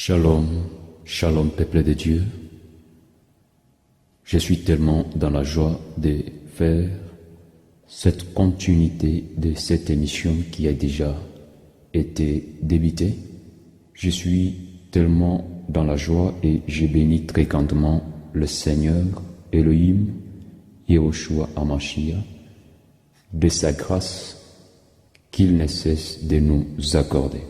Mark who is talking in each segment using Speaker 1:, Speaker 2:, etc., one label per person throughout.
Speaker 1: Shalom, shalom peuple de Dieu. Je suis tellement dans la joie de faire cette continuité de cette émission qui a déjà été débutée. Je suis tellement dans la joie et je bénis très grandement le Seigneur Elohim, Yehoshua Hamashiach, de sa grâce qu'il ne cesse de nous accorder.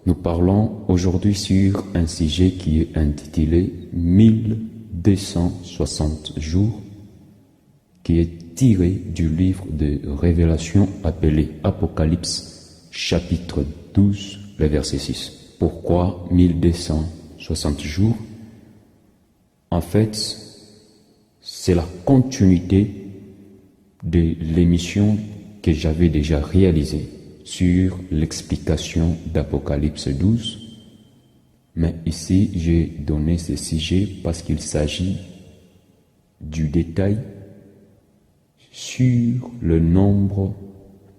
Speaker 1: Nous parlons aujourd'hui sur un sujet qui est intitulé 1260 jours, qui est tiré du livre de Révélation appelé Apocalypse, chapitre 12, le verset 6. Pourquoi 1260 jours? En fait, c'est la continuité de l'émission que j'avais déjà réalisée sur l'explication d'Apocalypse 12. Mais ici, j'ai donné ce sujet parce qu'il s'agit du détail sur le nombre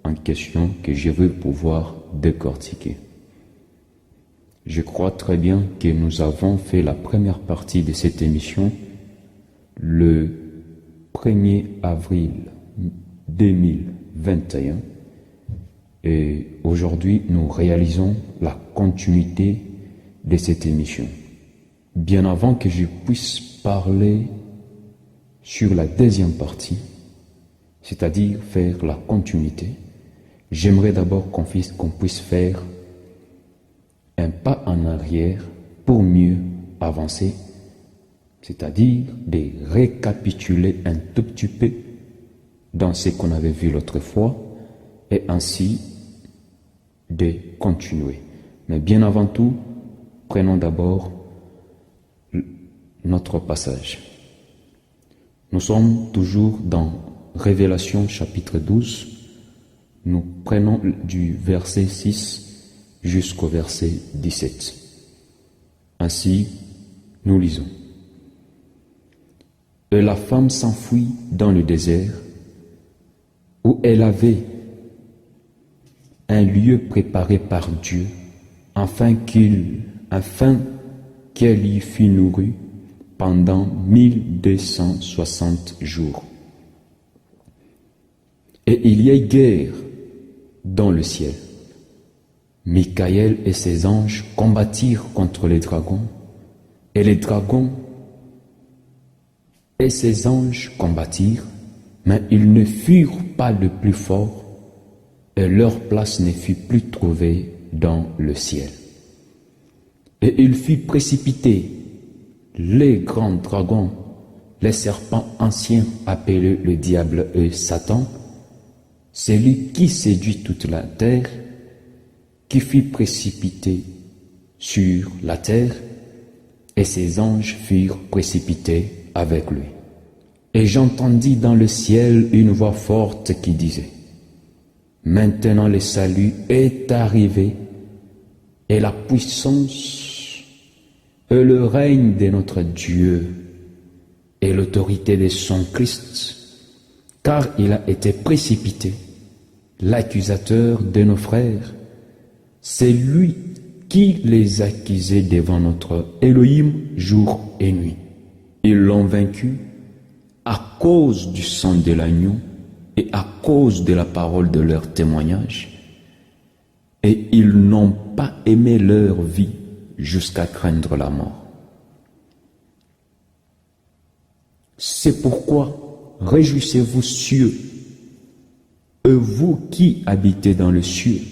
Speaker 1: en question que je veux pouvoir décortiquer. Je crois très bien que nous avons fait la première partie de cette émission le 1er avril 2021. Et aujourd'hui, nous réalisons la continuité de cette émission. Bien avant que je puisse parler sur la deuxième partie, c'est-à-dire faire la continuité, j'aimerais d'abord qu'on puisse faire un pas en arrière pour mieux avancer, c'est-à-dire de récapituler un tout petit peu dans ce qu'on avait vu l'autre fois et ainsi de continuer. Mais bien avant tout, prenons d'abord notre passage. Nous sommes toujours dans Révélation chapitre 12. Nous prenons du verset 6 jusqu'au verset 17. Ainsi, nous lisons. Et la femme s'enfuit dans le désert où elle avait un lieu préparé par Dieu, afin qu'elle y fût nourrie pendant 1260 jours. Et il y a guerre dans le ciel. Michael et ses anges combattirent contre les dragons, et les dragons et ses anges combattirent, mais ils ne furent pas le plus forts, et leur place ne fut plus trouvée dans le ciel. Et il fut précipité les grands dragons, les serpents anciens appelés le diable et Satan, celui qui séduit toute la terre, qui fut précipité sur la terre, et ses anges furent précipités avec lui. Et j'entendis dans le ciel une voix forte qui disait: maintenant le salut est arrivé, et la puissance et le règne de notre Dieu et l'autorité de son Christ, car il a été précipité, l'accusateur de nos frères. C'est lui qui les accusait devant notre Elohim jour et nuit. Ils l'ont vaincu à cause du sang de l'agneau et à cause de la parole de leur témoignage, et ils n'ont pas aimé leur vie jusqu'à craindre la mort. C'est pourquoi réjouissez-vous cieux, et vous qui habitez dans le ciel,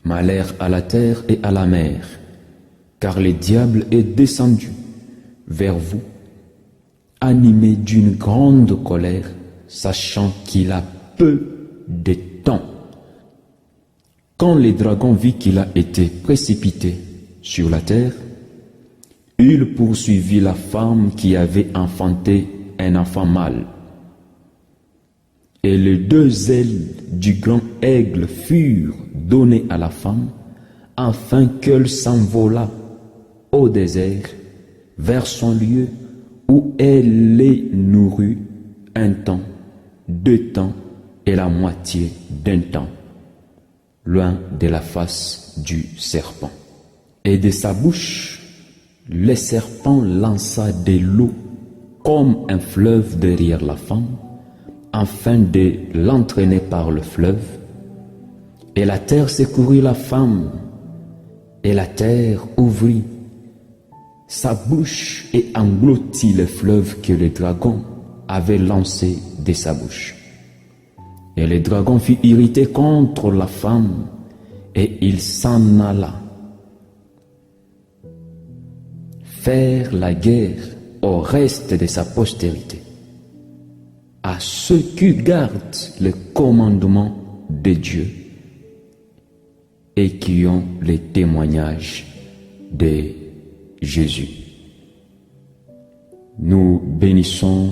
Speaker 1: malheur à la terre et à la mer, car le diable est descendu vers vous, animé d'une grande colère, sachant qu'il a peu de temps. Quand le dragon vit qu'il a été précipité sur la terre, il poursuivit la femme qui avait enfanté un enfant mâle. Et les deux ailes du grand aigle furent données à la femme, afin qu'elle s'envolât au désert, vers son lieu où elle les nourrit un temps, 2 temps et la moitié d'un temps, loin de la face du serpent. Et de sa bouche le serpent lança de l'eau comme un fleuve derrière la femme, afin de l'entraîner par le fleuve. Et la terre secourut la femme, et la terre ouvrit sa bouche et engloutit le fleuve que le dragon avait lancé de sa bouche. Et le dragon fut irrité contre la femme, et il s'en alla faire la guerre au reste de sa postérité, à ceux qui gardent le commandement de Dieu et qui ont les témoignages de Jésus. Nous bénissons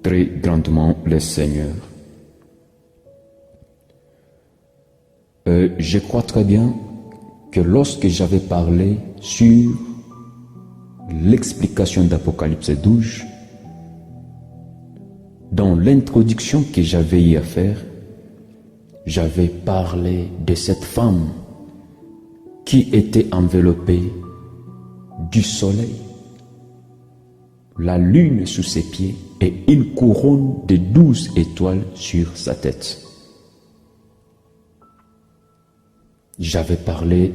Speaker 1: très grandement le Seigneur. Je crois très bien que lorsque j'avais parlé sur l'explication d'Apocalypse 12, dans l'introduction que j'avais eu à faire, j'avais parlé de cette femme qui était enveloppée du soleil, la lune sous ses pieds et une couronne de 12 étoiles sur sa tête. J'avais parlé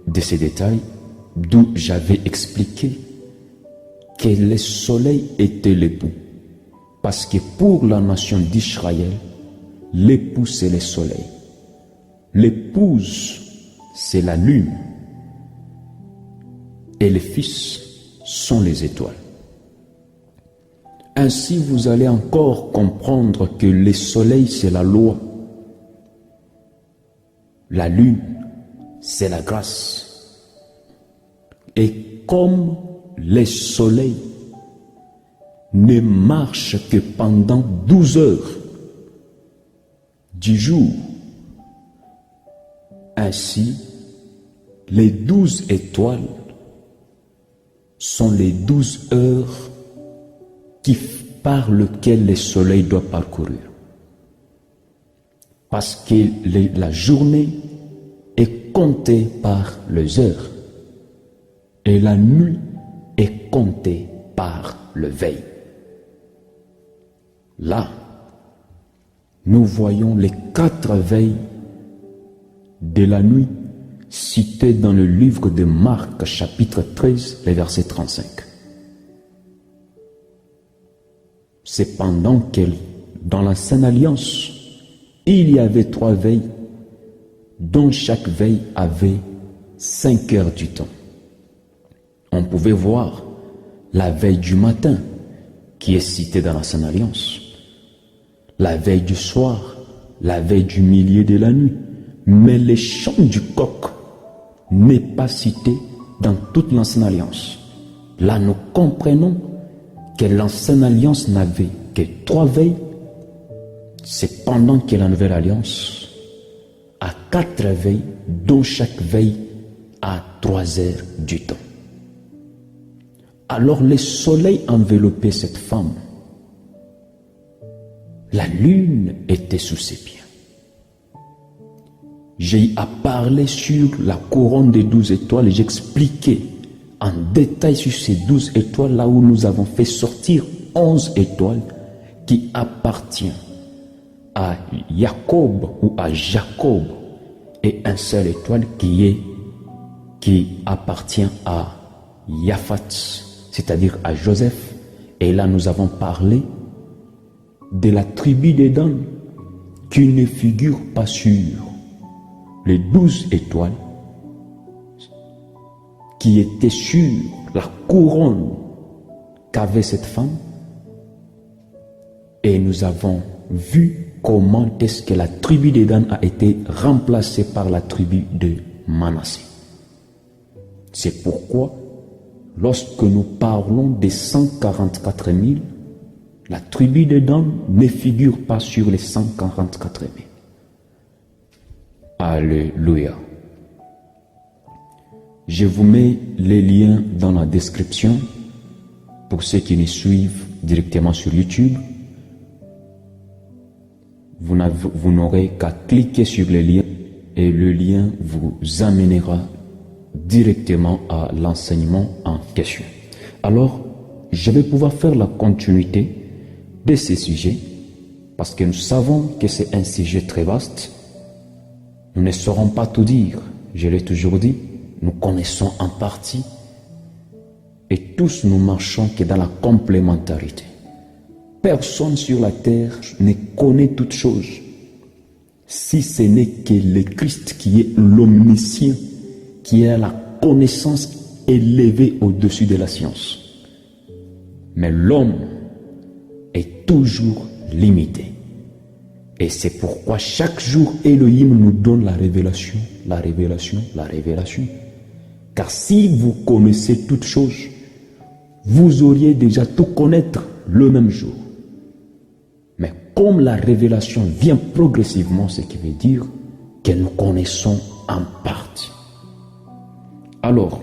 Speaker 1: de ces détails, d'où j'avais expliqué que le soleil était l'époux. Parce que pour la nation d'Israël, l'époux c'est le soleil. L'épouse c'est la lune. Et les fils sont les étoiles. Ainsi vous allez encore comprendre que le soleil c'est la loi. La lune c'est la grâce. Et comme le soleil ne marche que pendant 12 heures du jour, ainsi les 12 étoiles sont les 12 heures par lesquelles le soleil doit parcourir. Parce que la journée est comptée par les heures et la nuit est comptée par le veille. Là, nous voyons les 4 veilles de la nuit citées dans le livre de Marc, chapitre 13, le verset 35. C'est pendant que dans l'Ancienne Alliance, il y avait 3 veilles, dont chaque veille avait 5 heures du temps. On pouvait voir la veille du matin, qui est citée dans l'Ancienne Alliance, la veille du soir, la veille du milieu de la nuit, mais le chant du coq n'est pas cité dans toute l'Ancienne Alliance. Là, nous comprenons que l'Ancienne Alliance n'avait que 3 veilles, c'est pendant que la Nouvelle Alliance a 4 veilles, dont chaque veille a 3 heures du temps. Alors le soleil enveloppait cette femme. La lune était sous ses pieds. J'ai à parler sur la couronne des 12 étoiles et j'expliquais en détail sur ces 12 étoiles, là où nous avons fait sortir 11 étoiles qui appartiennent à Jacob ou à Jacob et une seule étoile qui appartient à Japhat, c'est-à-dire à Joseph. Et là nous avons parlé de la tribu des Dan qui ne figure pas sur les 12 étoiles qui étaient sur la couronne qu'avait cette femme. Et nous avons vu comment est-ce que la tribu des Dan a été remplacée par la tribu de Manassé. C'est pourquoi lorsque nous parlons des 144 000, la tribu de Dan ne figure pas sur les 144 000. Alléluia. Je vous mets les liens dans la description pour ceux qui nous suivent directement sur YouTube. Vous n'aurez qu'à cliquer sur le lien et le lien vous amènera directement à l'enseignement en question. Alors, je vais pouvoir faire la continuité de ces sujets parce que nous savons que c'est un sujet très vaste. Nous ne saurons pas tout dire, je l'ai toujours dit, nous connaissons en partie et tous nous marchons que dans la complémentarité. Personne sur la terre ne connaît toutes choses si ce n'est que le Christ qui est l'omniscient, qui a la connaissance élevée au-dessus de la science. Mais l'homme est toujours limité. Et c'est pourquoi chaque jour Elohim nous donne la révélation, la révélation, la révélation. Car si vous connaissez toutes choses, vous auriez déjà tout connaître le même jour. Mais comme la révélation vient progressivement, ce qui veut dire que nous connaissons en partie. Alors,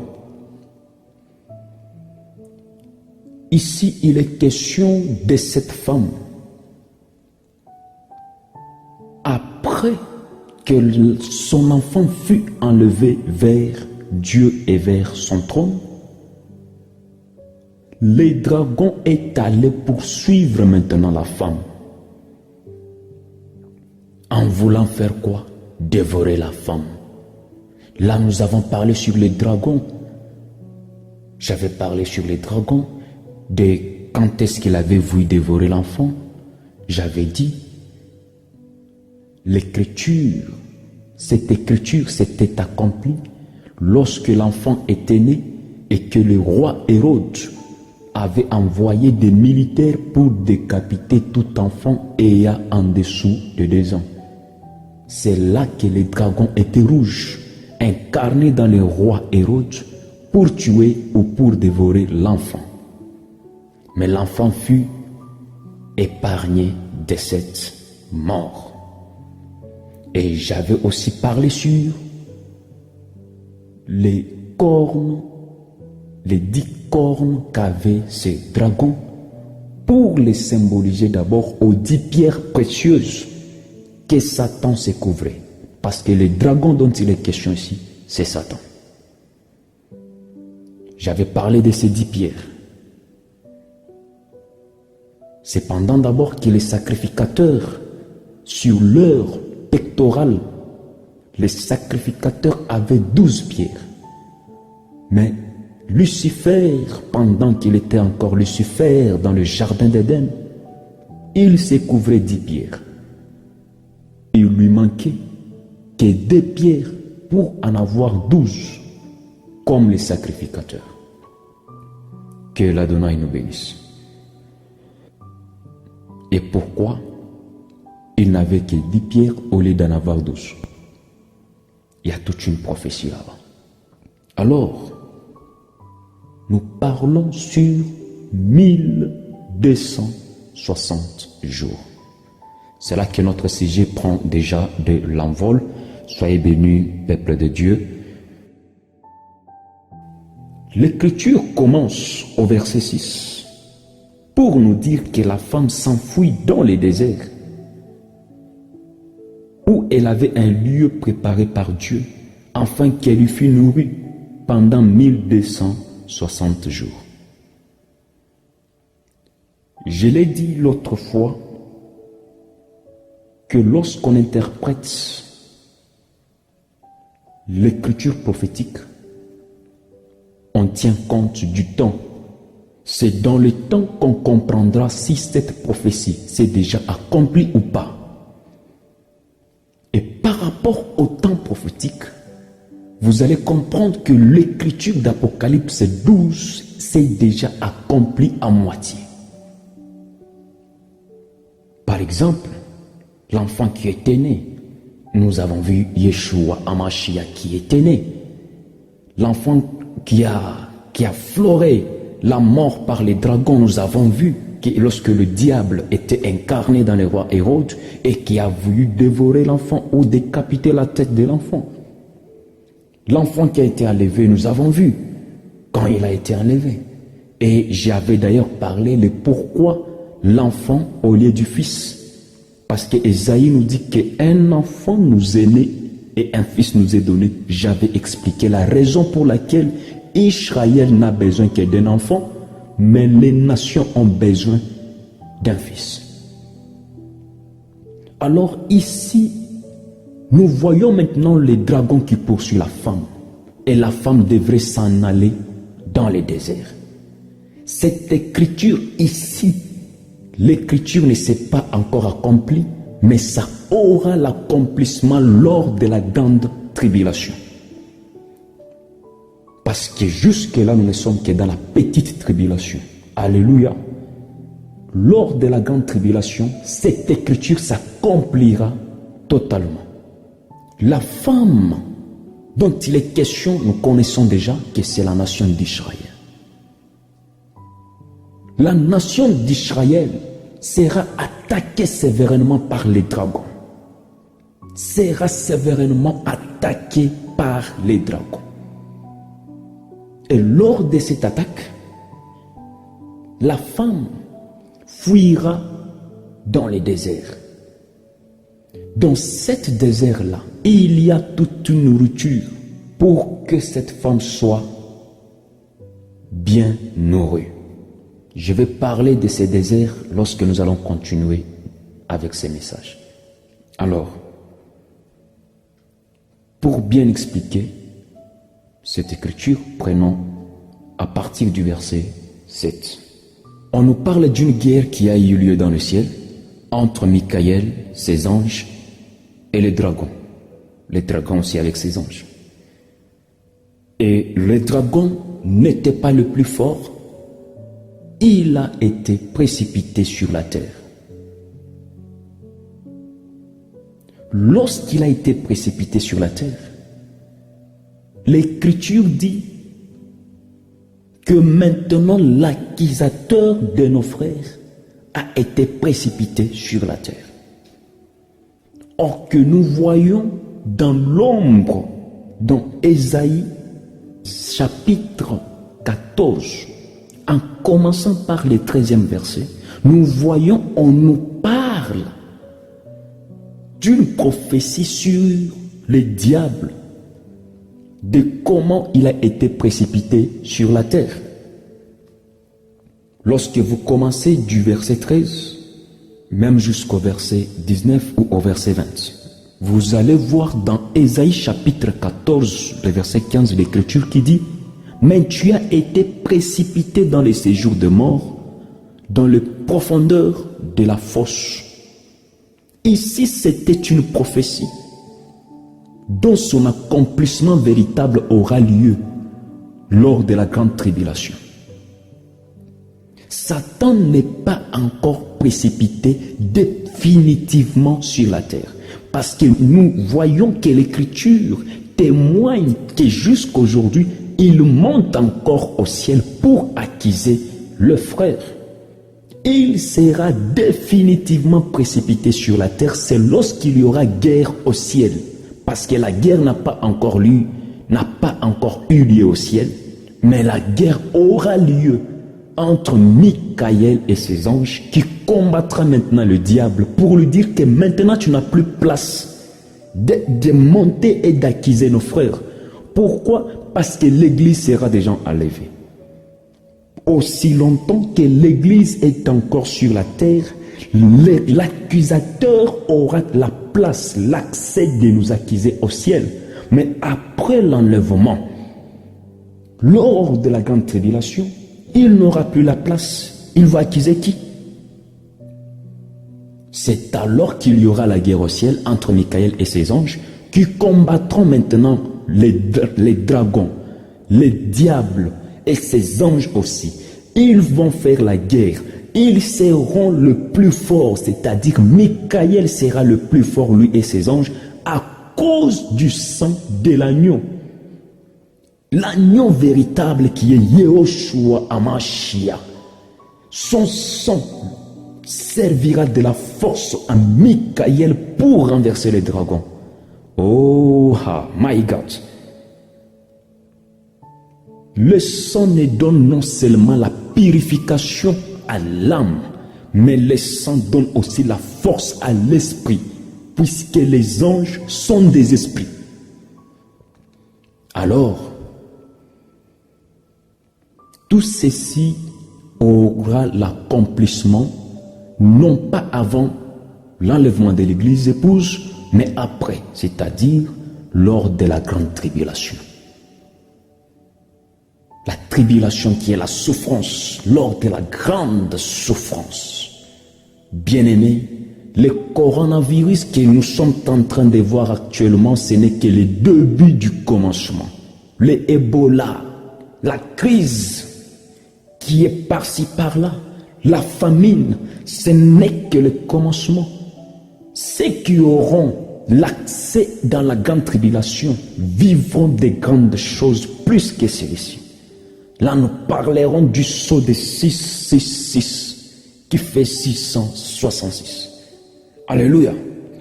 Speaker 1: ici, il est question de cette femme. Après que son enfant fut enlevé vers Dieu et vers son trône, le dragon est allé poursuivre maintenant la femme. En voulant faire quoi? Dévorer la femme. Là, nous avons parlé sur les dragons. J'avais parlé sur les dragons, de quand est-ce qu'il avait voulu dévorer l'enfant. J'avais dit, cette écriture s'était accomplie lorsque l'enfant était né et que le roi Hérode avait envoyé des militaires pour décapiter tout enfant ayant en dessous de 2 ans. C'est là que le dragon était rouge, incarné dans le roi Hérode, pour tuer ou pour dévorer l'enfant. Mais l'enfant fut épargné de cette mort. Et j'avais aussi parlé sur les cornes, les 10 cornes qu'avait ces dragons, pour les symboliser d'abord aux 10 pierres précieuses que Satan se couvrait. Parce que le dragon dont il est question ici, c'est Satan. J'avais parlé de ces 10 pierres. Cependant d'abord que les sacrificateurs, sur leur pectoral, les sacrificateurs avaient 12 pierres. Mais Lucifer, pendant qu'il était encore Lucifer dans le jardin d'Éden, il se couvrait 10 pierres. Il lui manquait que 2 pierres pour en avoir 12, comme les sacrificateurs. Que l'Adonai nous bénisse. Et pourquoi il n'avait que 10 pierres au lieu d'en avoir 12? Il y a toute une prophétie là-bas. Alors, nous parlons sur 1260 jours. C'est là que notre sujet prend déjà de l'envol. Soyez bénis, peuple de Dieu. L'écriture commence au verset 6 pour nous dire que la femme s'enfuit dans les déserts où elle avait un lieu préparé par Dieu afin qu'elle y fût nourrie pendant 1260 jours. Je l'ai dit l'autre fois que lorsqu'on interprète l'écriture prophétique, on tient compte du temps. C'est dans le temps qu'on comprendra si cette prophétie s'est déjà accomplie ou pas. Et par rapport au temps prophétique, vous allez comprendre que l'écriture d'Apocalypse 12 s'est déjà accomplie à moitié. Par exemple, l'enfant qui était né, nous avons vu Yeshua Hamashiach qui était né. L'enfant qui a fleuré la mort par les dragons, nous avons vu que lorsque le diable était incarné dans le roi Hérode et qui a voulu dévorer l'enfant ou décapiter la tête de l'enfant. L'enfant qui a été enlevé, nous avons vu quand il a été enlevé. Et j'avais d'ailleurs parlé de pourquoi l'enfant au lieu du fils. Parce que Ésaïe nous dit qu'un enfant nous est né et un fils nous est donné, j'avais expliqué la raison pour laquelle Israël n'a besoin que d'un enfant, mais les nations ont besoin d'un fils. Alors ici, nous voyons maintenant le dragon qui poursuit la femme, et la femme devrait s'en aller dans le désert. Cette écriture ici, l'écriture ne s'est pas encore accomplie, mais ça aura l'accomplissement lors de la grande tribulation. Parce que jusque-là, nous ne sommes que dans la petite tribulation. Alléluia. Lors de la grande tribulation, cette écriture s'accomplira totalement. La femme dont il est question, nous connaissons déjà que c'est la nation d'Israël. La nation d'Israël sera attaquée sévèrement par les dragons. Sera sévèrement attaquée par les dragons. Et lors de cette attaque, la femme fuira dans le désert. Dans cet désert-là, il y a toute une nourriture pour que cette femme soit bien nourrie. Je vais parler de ces déserts lorsque nous allons continuer avec ces messages. Alors, pour bien expliquer cette écriture, prenons à partir du verset 7. On nous parle d'une guerre qui a eu lieu dans le ciel entre Michaël, ses anges, et les dragons. Les dragons aussi avec ses anges. Et le dragon n'était pas le plus fort. Il a été précipité sur la terre. Lorsqu'il a été précipité sur la terre, l'Écriture dit que maintenant l'accusateur de nos frères a été précipité sur la terre. Or que nous voyons dans l'ombre, dans Ésaïe chapitre 14, en commençant par le 13e verset, nous voyons, on nous parle d'une prophétie sur le diable, de comment il a été précipité sur la terre. Lorsque vous commencez du verset 13, même jusqu'au verset 19 ou au verset 20, vous allez voir dans Ésaïe chapitre 14, le verset 15, l'Écriture qui dit « Mais tu as été précipité dans les séjours de mort, dans les profondeurs de la fosse. » Ici, c'était une prophétie dont son accomplissement véritable aura lieu lors de la grande tribulation. Satan n'est pas encore précipité définitivement sur la terre, parce que nous voyons que l'Écriture témoigne que jusqu'aujourd'hui, il monte encore au ciel pour accuser le frère. Il sera définitivement précipité sur la terre, c'est lorsqu'il y aura guerre au ciel. Parce que la guerre n'a pas encore eu lieu au ciel, mais la guerre aura lieu entre Michaël et ses anges qui combattra maintenant le diable pour lui dire que maintenant tu n'as plus place de monter et d'accuser nos frères. Pourquoi? Parce que l'église sera déjà enlevée. Aussi longtemps que l'église est encore sur la terre, l'accusateur aura la place, l'accès de nous accuser au ciel. Mais après l'enlèvement, lors de la grande tribulation, il n'aura plus la place. Il va accuser qui? C'est alors qu'il y aura la guerre au ciel entre Michaël et ses anges qui combattront maintenant les dragons, les diables et ses anges aussi. Ils vont faire la guerre. Ils seront le plus fort, c'est-à-dire Michaël sera le plus fort, lui et ses anges, à cause du sang de l'agneau. L'agneau véritable qui est Yehoshua Hamashiach. Son sang servira de la force à Michaël pour renverser les dragons. Oh, my God. Le sang ne donne non seulement la purification à l'âme, mais le sang donne aussi la force à l'esprit, puisque les anges sont des esprits. Alors, tout ceci aura l'accomplissement, non pas avant l'enlèvement de l'Église épouse, mais après, c'est-à-dire lors de la grande tribulation. La tribulation qui est la souffrance, lors de la grande souffrance. Bien-aimés, le coronavirus que nous sommes en train de voir actuellement, ce n'est que le début du commencement. Le Ebola, la crise qui est par-ci par-là, la famine, ce n'est que le commencement. Ceux qui auront l'accès dans la grande tribulation vivront des grandes choses plus que celui-ci. Là, nous parlerons du sceau de 666 qui fait 666. Alléluia.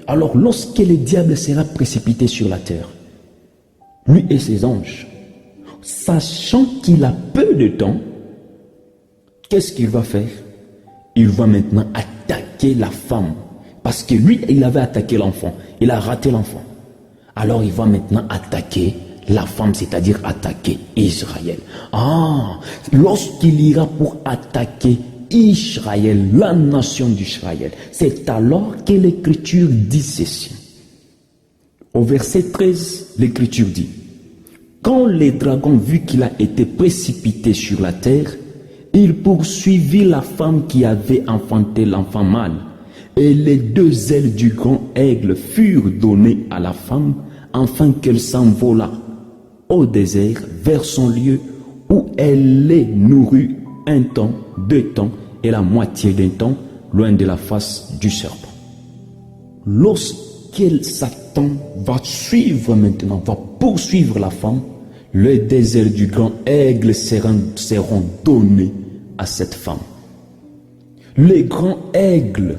Speaker 1: Alors, lorsque le diable sera précipité sur la terre, lui et ses anges, sachant qu'il a peu de temps, qu'est-ce qu'il va faire? Il va maintenant attaquer la femme. Parce que lui, il avait attaqué l'enfant. Il a raté l'enfant. Alors, il va maintenant attaquer la femme, c'est-à-dire attaquer Israël. Ah, lorsqu'il ira pour attaquer Israël, la nation d'Israël, c'est alors que l'Écriture dit ceci. Au verset 13, l'Écriture dit: quand le dragon vit qu'il a été précipité sur la terre, il poursuivit la femme qui avait enfanté l'enfant mâle, et les deux ailes du grand aigle furent données à la femme, afin qu'elle s'envolât au désert vers son lieu où elle les nourrit un temps, 2 temps et la moitié d'un temps, loin de la face du serpent. Lorsque Satan va suivre maintenant, va poursuivre la femme, les deux ailes du grand aigle seront données à cette femme. Le grand aigle,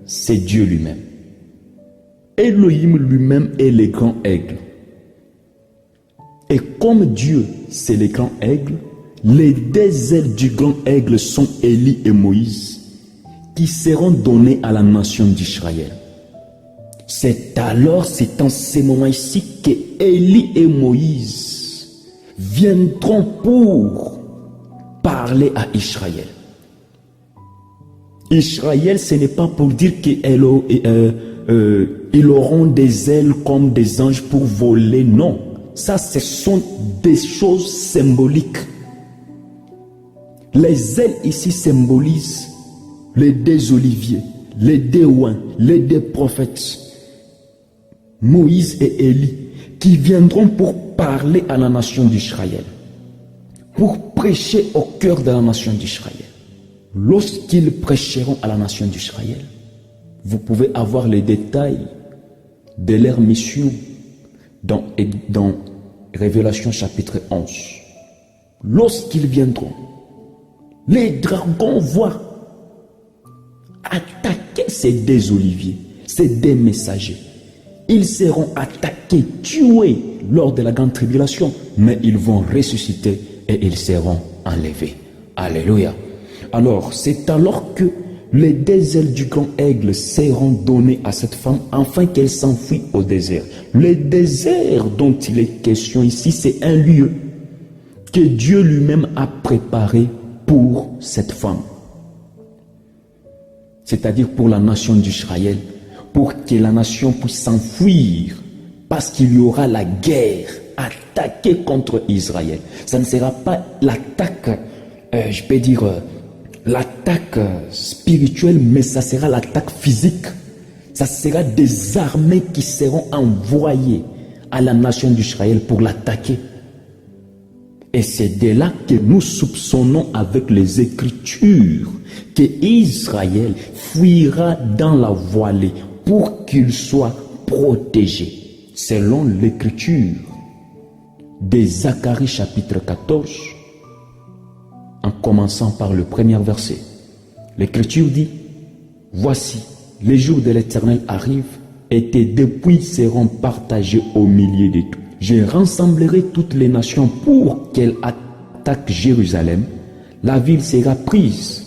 Speaker 1: c'est Dieu lui-même. Elohim lui-même est le grand aigle. Et comme Dieu, c'est le grand aigle, les deux ailes du grand aigle sont Élie et Moïse, qui seront donnés à la nation d'Israël. C'est en ce moment ici que Élie et Moïse viendront pour parler à Israël. Israël, ce n'est pas pour dire qu'ils auront des ailes comme des anges pour voler, non. Ça, ce sont des choses symboliques. Les ailes ici symbolisent les deux oliviers, les deux oins, les deux prophètes, Moïse et Élie, qui viendront pour parler à la nation d'Israël, pour prêcher au cœur de la nation d'Israël. Lorsqu'ils prêcheront à la nation d'Israël, vous pouvez avoir les détails de leur mission dans Révélation chapitre 11. Lorsqu'ils viendront, les dragons vont attaquer ces deux oliviers, ces deux messagers. Ils seront attaqués, tués lors de la grande tribulation, mais ils vont ressusciter et ils seront enlevés. Alléluia. Alors, c'est alors que les deux ailes du grand aigle seront données à cette femme afin qu'elle s'enfuit au désert. Le désert dont il est question ici, c'est un lieu que Dieu lui-même a préparé pour cette femme. C'est-à-dire pour la nation d'Israël, pour que la nation puisse s'enfuir, parce qu'il y aura la guerre, attaquer contre Israël. Ça ne sera pas l'attaque, je peux dire, l'attaque spirituelle, mais ça sera l'attaque physique. Ça sera des armées qui seront envoyées à la nation d'Israël pour l'attaquer. Et c'est de là que nous soupçonnons avec les Écritures que Israël fuira dans la voilée pour qu'il soit protégé. Selon l'Écriture de Zacharie chapitre 14, en commençant par le premier verset, l'Écriture dit: voici, les jours de l'Éternel arrivent et tes dépouilles seront partagées au milieu de tous. Je rassemblerai toutes les nations pour qu'elles attaquent Jérusalem. La ville sera prise,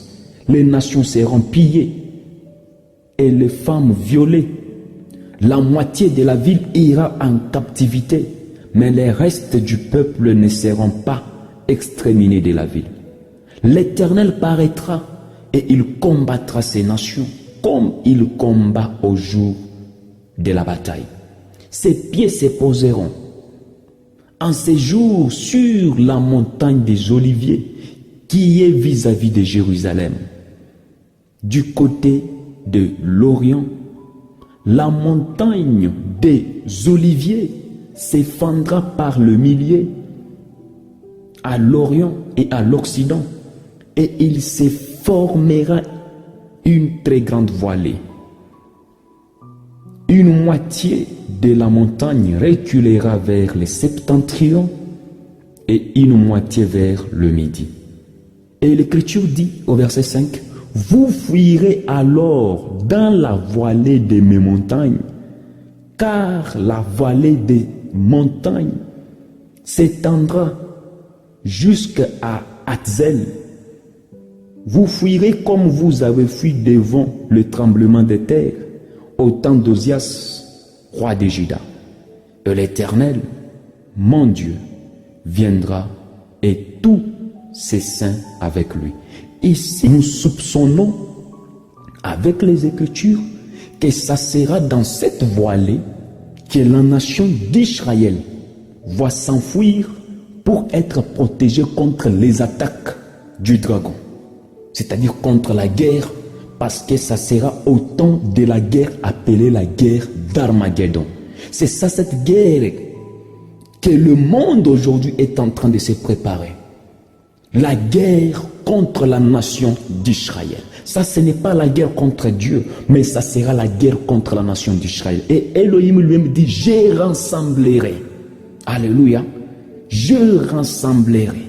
Speaker 1: les nations seront pillées et les femmes violées. La moitié de la ville ira en captivité, mais les restes du peuple ne seront pas exterminés de la ville. L'Éternel paraîtra et il combattra ces nations comme il combat au jour de la bataille. Ses pieds se poseront en ces jours sur la montagne des Oliviers qui est vis-à-vis de Jérusalem. Du côté de l'Orient, la montagne des Oliviers s'effondra par le millier à l'Orient et à l'Occident, et il se formera une très grande vallée. Une moitié de la montagne reculera vers le septentrion et une moitié vers le midi. Et l'Écriture dit au verset 5, « Vous fuirez alors dans la vallée de mes montagnes, car la vallée des montagnes s'étendra jusqu'à Hatzel. Vous fuirez comme vous avez fui devant le tremblement de terre au temps d'Osias, roi de Juda. Et l'Éternel, mon Dieu, viendra et tous ses saints avec lui. » Ici, nous soupçonnons avec les Écritures que ça sera dans cette vallée que la nation d'Israël va s'enfuir pour être protégée contre les attaques du dragon, c'est-à-dire contre la guerre, parce que ça sera au temps de la guerre appelée la guerre d'Armageddon. C'est ça, cette guerre que le monde aujourd'hui est en train de se préparer. La guerre contre la nation d'Israël. Ça, ce n'est pas la guerre contre Dieu, mais ça sera la guerre contre la nation d'Israël. Et Elohim lui-même dit, je rassemblerai. Alléluia. Je rassemblerai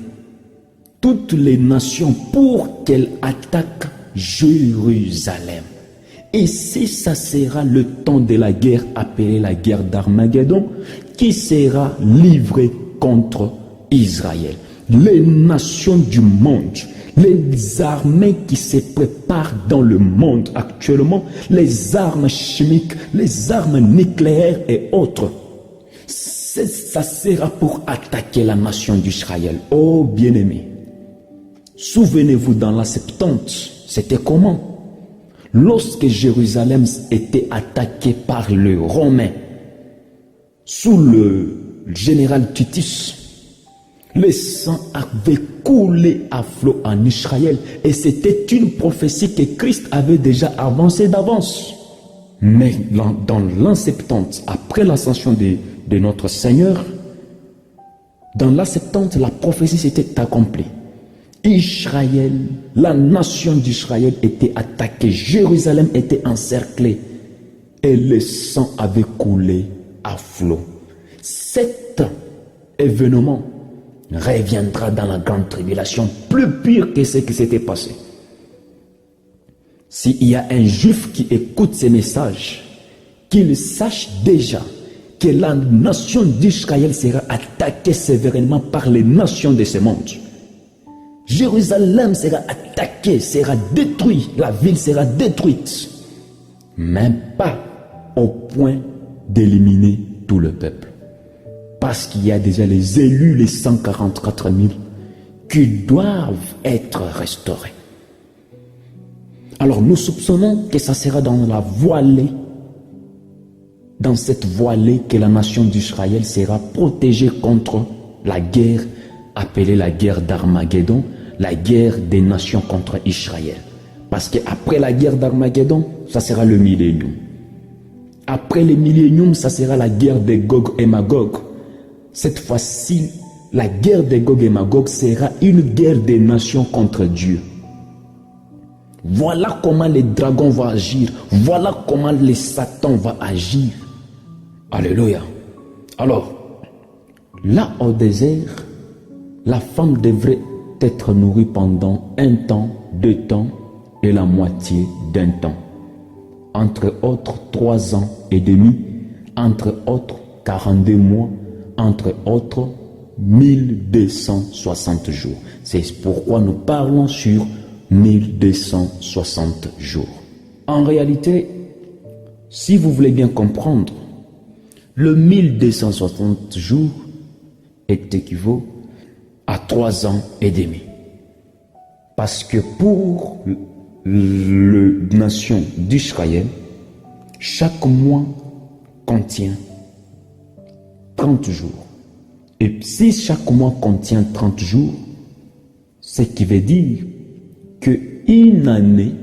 Speaker 1: toutes les nations pour qu'elles attaquent Jérusalem. Et si ça sera le temps de la guerre appelée la guerre d'Armageddon, qui sera livrée contre Israël. Les nations du monde, les armées qui se préparent dans le monde actuellement, les armes chimiques, les armes nucléaires et autres, ça sera pour attaquer la nation d'Israël. Oh bien-aimés, souvenez-vous dans la Septante, c'était comment? Lorsque Jérusalem était attaquée par les Romains, sous le général Titus, le sang avait coulé à flot en Israël et c'était une prophétie que Christ avait déjà avancée d'avance. Mais dans l'an 70, après l'ascension de notre Seigneur, dans l'an 70, la prophétie s'était accomplie. Israël, la nation d'Israël était attaquée, Jérusalem était encerclée et le sang avait coulé à flot. Cet événement reviendra dans la grande tribulation, plus pire que ce qui s'était passé. S'il y a un juif qui écoute ces messages, qu'il sache déjà que la nation d'Israël sera attaquée sévèrement par les nations de ce monde. Jérusalem sera attaquée, sera détruite, la ville sera détruite, même pas au point d'éliminer tout le peuple. Parce qu'il y a déjà les élus, les 144 000, qui doivent être restaurés. Alors nous soupçonnons que ça sera dans la vallée, dans cette vallée que la nation d'Israël sera protégée contre la guerre appelée la guerre d'Armageddon, la guerre des nations contre Israël. Parce qu'après la guerre d'Armageddon, ça sera le millénium. Après le millénium, ça sera la guerre de Gog et Magog. Cette fois-ci, la guerre de Gog et Magog sera une guerre des nations contre Dieu. Voilà comment les dragons vont agir. Voilà comment les satans vont agir. Alléluia. Alors, là au désert, la femme devrait être nourrie pendant 1 temps, 2 temps et la moitié d'un temps. Entre autres 3 ans et demi, entre autres 42 mois, entre autres 1260 jours. C'est pourquoi nous parlons sur 1260 jours. En réalité, si vous voulez bien comprendre, le 1260 jours, est équivaut à 3 ans et demi. Parce que pour la nation d'Israël, chaque mois contient 30 jours. Et si chaque mois contient 30 jours, ce qui veut dire qu'une année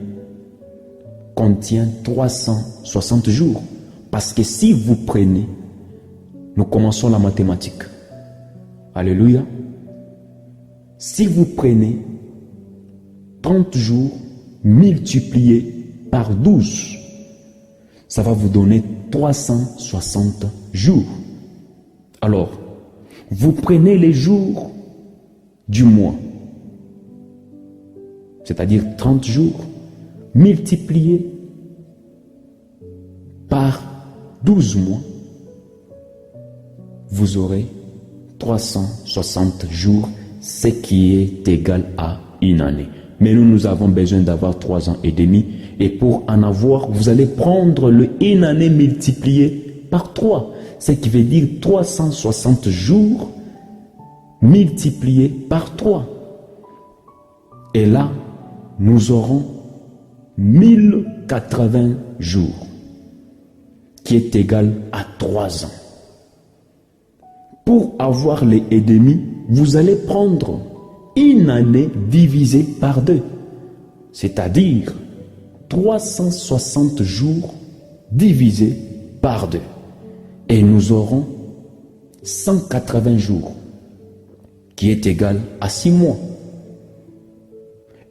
Speaker 1: contient 360 jours. Parce que si vous prenez, nous commençons la mathématique. Alléluia. Si vous prenez 30 jours multipliés par 12, ça va vous donner 360 jours. Alors, vous prenez les jours du mois, c'est-à-dire 30 jours, multipliés par 12 mois, vous aurez 360 jours, ce qui est égal à une année. Mais nous avons besoin d'avoir 3 ans et demi. Et pour en avoir, vous allez prendre une année multipliée par 3. Ce qui veut dire 360 jours multipliés par 3. Et là, nous aurons 1080 jours, qui est égal à 3 ans. Pour avoir les et demi, vous allez prendre une année divisée par 2, c'est-à-dire 360 jours divisés par 2. Et nous aurons 180 jours, qui est égal à 6 mois.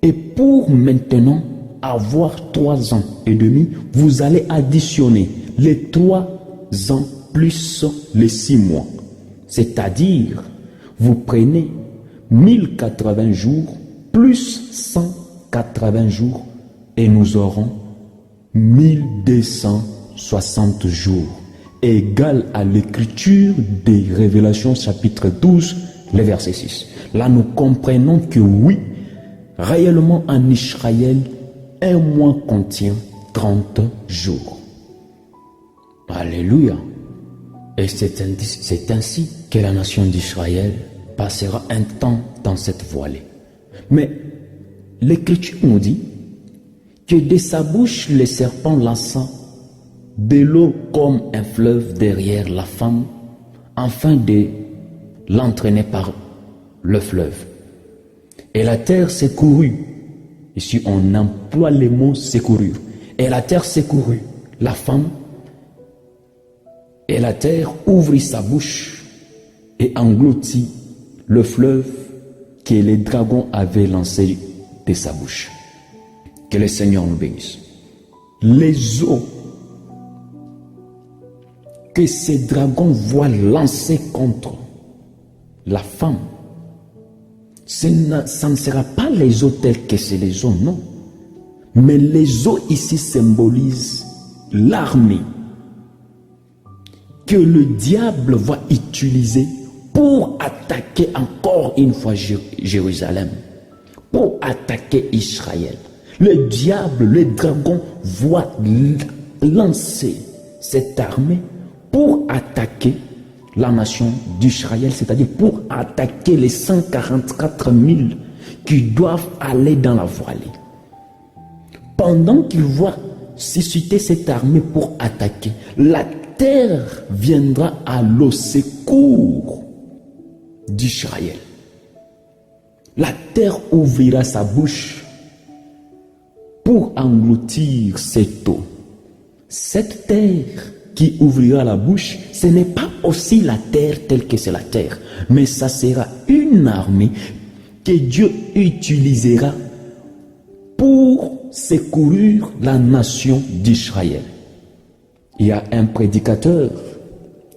Speaker 1: Et pour maintenant avoir 3 ans et demi, vous allez additionner les 3 ans plus les 6 mois. C'est-à-dire, vous prenez 1080 jours plus 180 jours et nous aurons 1260 jours, égal à l'écriture des Révélations chapitre 12, le verset 6. Là, nous comprenons que oui, réellement en Israël, un mois contient 30 jours. Alléluia. Et c'est ainsi que la nation d'Israël passera un temps dans cette voilée. Mais l'Écriture nous dit que de sa bouche le serpent lança de l'eau comme un fleuve derrière la femme, afin de l'entraîner par le fleuve. Et la terre secourut. Ici on emploie le mot secourir. Et la terre secourut la femme, et la terre ouvrit sa bouche et engloutit le fleuve que les dragons avaient lancé de sa bouche. Que le Seigneur nous bénisse. Les eaux que ces dragons voient lancer contre la femme, ça ne sera pas les eaux telles que c'est les eaux, non. Mais les eaux ici symbolisent l'armée que le diable va utiliser pour attaquer encore une fois Jérusalem, pour attaquer Israël. Le diable, le dragon, va lancer cette armée pour attaquer la nation d'Israël, c'est-à-dire pour attaquer les 144 000 qui doivent aller dans la voilée. Pendant qu'il va susciter cette armée pour attaquer, la terre viendra à le secours d'Israël. La terre ouvrira sa bouche pour engloutir cette eau. Cette terre qui ouvrira la bouche, ce n'est pas aussi la terre telle que c'est la terre, mais ça sera une armée que Dieu utilisera pour secourir la nation d'Israël. Il y a un prédicateur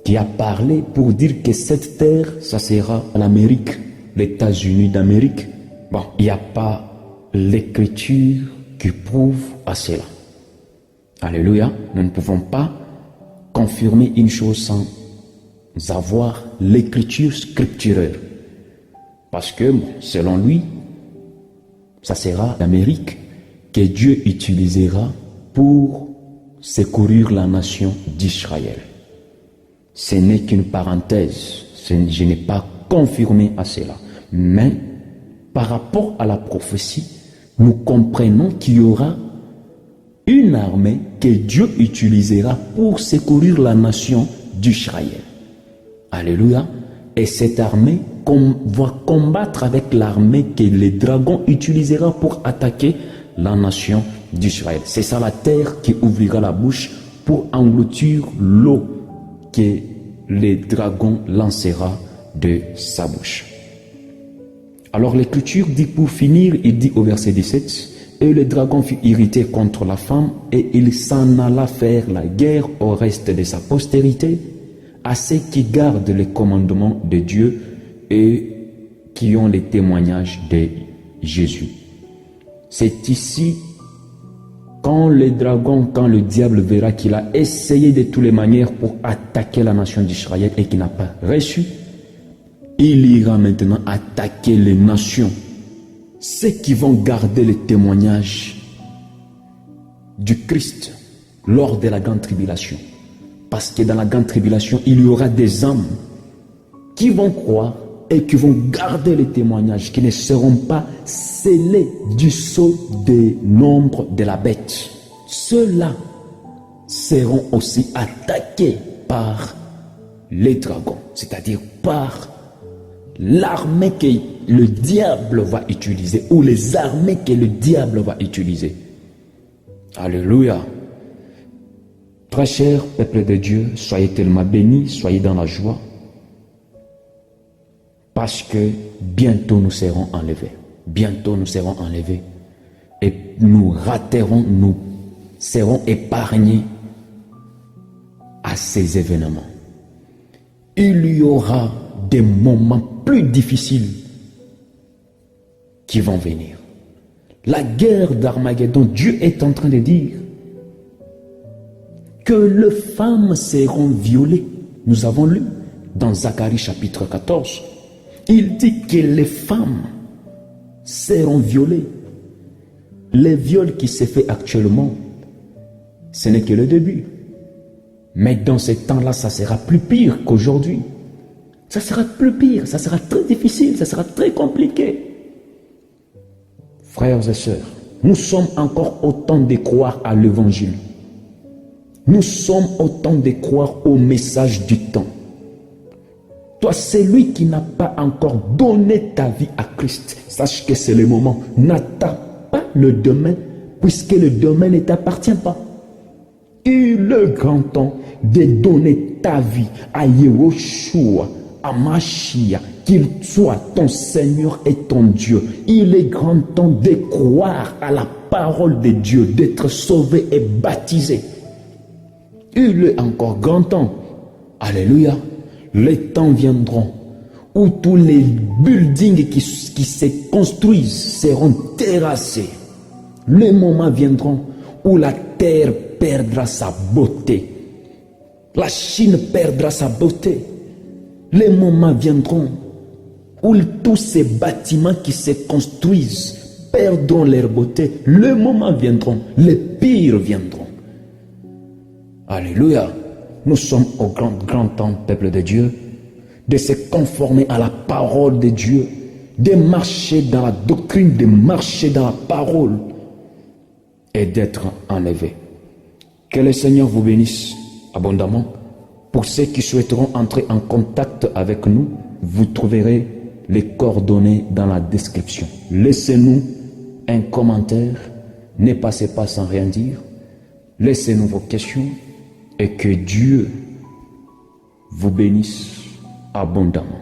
Speaker 1: qui a parlé pour dire que cette terre, ça sera l'Amérique, les États-Unis d'Amérique. Bon, il n'y a pas l'écriture qui prouve à cela. Alléluia. Nous ne pouvons pas confirmer une chose sans avoir l'écriture scripturaire. Parce que, selon lui, ça sera l'Amérique que Dieu utilisera pour secourir la nation d'Israël. Ce n'est qu'une parenthèse. Je n'ai pas confirmer à cela. Mais par rapport à la prophétie, nous comprenons qu'il y aura une armée que Dieu utilisera pour secourir la nation d'Israël. Alléluia. Et cette armée va combattre avec l'armée que les dragons utilisera pour attaquer la nation d'Israël. C'est ça la terre qui ouvrira la bouche pour engloutir l'eau que les dragons lancera de sa bouche. Alors l'Écriture dit pour finir, il dit au verset 17, « Et le dragon fut irrité contre la femme, et il s'en alla faire la guerre au reste de sa postérité, à ceux qui gardent les commandements de Dieu et qui ont les témoignages de Jésus. » C'est ici, quand le diable verra qu'il a essayé de toutes les manières pour attaquer la nation d'Israël et qu'il n'a pas reçu, il ira maintenant attaquer les nations, ceux qui vont garder les témoignages du Christ lors de la grande tribulation. Parce que dans la grande tribulation, il y aura des hommes qui vont croire et qui vont garder les témoignages, qui ne seront pas scellés du sceau des nombres de la bête. Ceux-là seront aussi attaqués par les dragons, c'est-à-dire par l'armée que le diable va utiliser, ou les armées que le diable va utiliser. Alléluia. Très cher peuple de Dieu, soyez tellement bénis, soyez dans la joie, parce que bientôt nous serons enlevés. Bientôt nous serons enlevés et nous raterons, nous serons épargnés à ces événements. Il y aura des moments plus difficiles qui vont venir. La guerre d'Armageddon, Dieu est en train de dire que les femmes seront violées. Nous avons lu dans Zacharie chapitre 14. Il dit que les femmes seront violées. Les viols qui se font actuellement, ce n'est que le début. Mais dans ce temps-là, ça sera plus pire qu'aujourd'hui. Ça sera plus pire, ça sera très difficile, ça sera très compliqué. Frères et sœurs, nous sommes encore au temps de croire à l'évangile. Nous sommes au temps de croire au message du temps. Toi, celui qui n'a pas encore donné ta vie à Christ, sache que c'est le moment. N'attends pas le demain, puisque le demain ne t'appartient pas. Il est grand temps de donner ta vie à Yahushua, à Mashiach, qu'il soit ton Seigneur et ton Dieu. Il est grand temps de croire à la parole de Dieu, d'être sauvé et baptisé. Il est encore grand temps. Alléluia. Les temps viendront où tous les buildings qui se construisent seront terrassés. Les moments viendront où la terre perdra sa beauté. La Chine perdra sa beauté. Les moments viendront où tous ces bâtiments qui se construisent perdront leur beauté. Les moments viendront, les pires viendront. Alléluia. Nous sommes au grand temps, peuple de Dieu, de se conformer à la parole de Dieu, de marcher dans la doctrine, de marcher dans la parole et d'être enlevé. Que le Seigneur vous bénisse abondamment. Pour ceux qui souhaiteront entrer en contact avec nous, vous trouverez les coordonnées dans la description. Laissez-nous un commentaire, ne passez pas sans rien dire, laissez-nous vos questions et que Dieu vous bénisse abondamment.